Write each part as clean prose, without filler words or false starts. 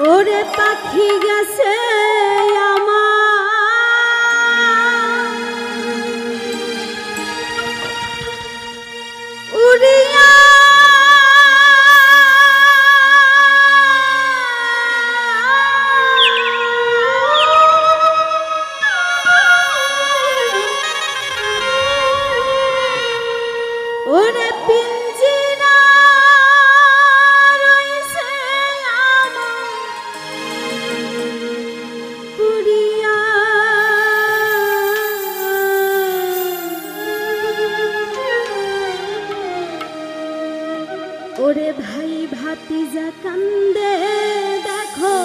ওরে পাখি গেছে আমার উড়িয়া ওরে পিঞ্জিরা রইছে আমার পুরিয়া ওরে ভাই ভাতিজা কান্দে দেখো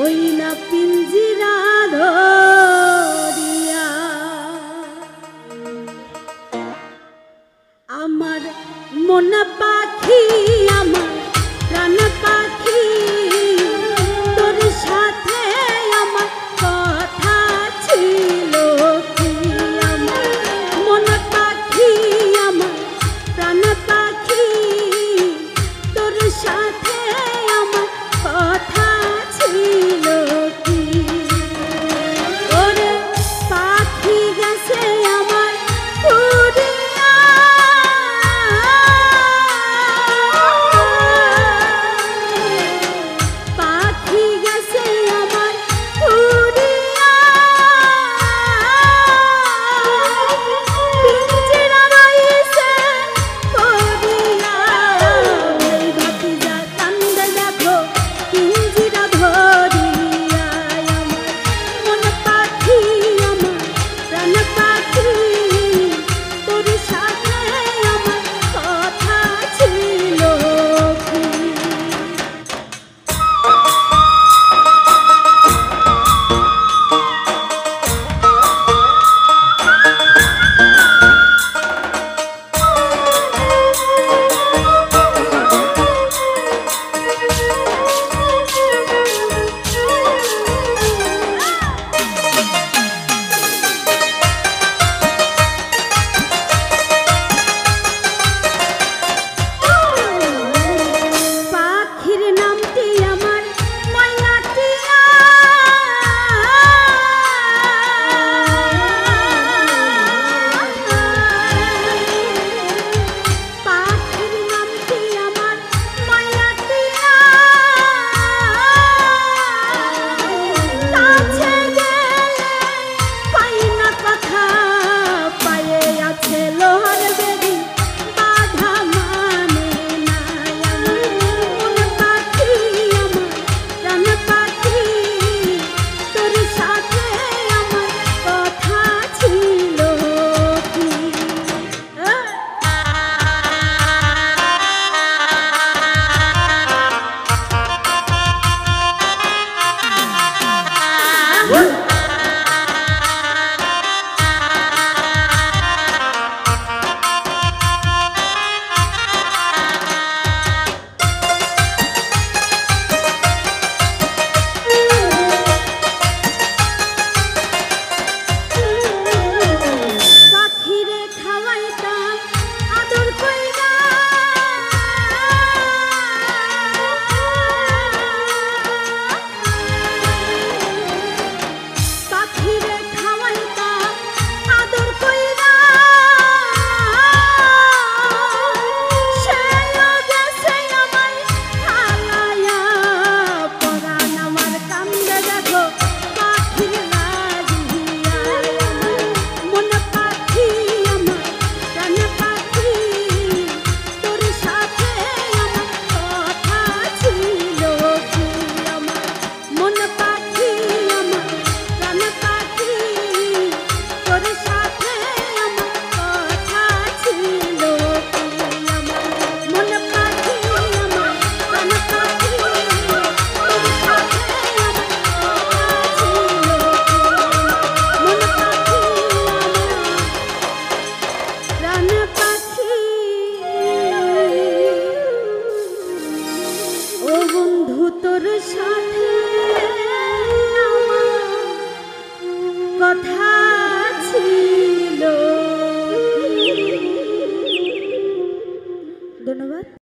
ওই না পিঞ্জিরা ধরিয়া আমার মন পাখি আমার প্রাণ পাখি তোর সাথে আমার কথা ছিল কি আমার মন পাখি আমার প্রাণ পাখি তোর সাথে আমার কথা ছিল কি ওরে পাখি গেছে আমার উড়িয়া পাখি গেছে আমার উড়িয়া পিঞ্জিরা রইছে পড়িয়া ওই ভাতিজা কান্দে দেখো পিঞ্জিরা ধরিয়া আমার মন পাখি আমার প্রাণ পাখি তোর সাথে আমার কথা ছিল কি পাখির নামটি আমার ময়নাটিয়া পাখির নামটি আমার ময়নাটিয়া কাছে গেলে পাই না কথা পায়ে আছে লোহার বেড়ি বাধা মানে না আমার মন পাখি আমার প্রাণ পাখি তোর সাথে আমার কথা ছিল কি পাখিরে খাওয়াইতাম আদর কইরা পাখিরে খাওয়াইতাম আদর কইরা সেও গেছে আমায় হারাইয়া পরাণ আমার কান্দে দেখো পাখির লাগিয়া আমার মন পাখি আমার প্রাণ পাখি তোর সাথে আমার কথা ছিল কি আমার মন পাখি আমার প্রাণ পাখি তোর সাথে আমার কথা ছিল কি আমার মন পাখি আমার প্রাণ পাখি তোর সাথে আমার কথা ছিল কি মন পাখি আমার প্রাণ পাখি ও বন্ধু তোর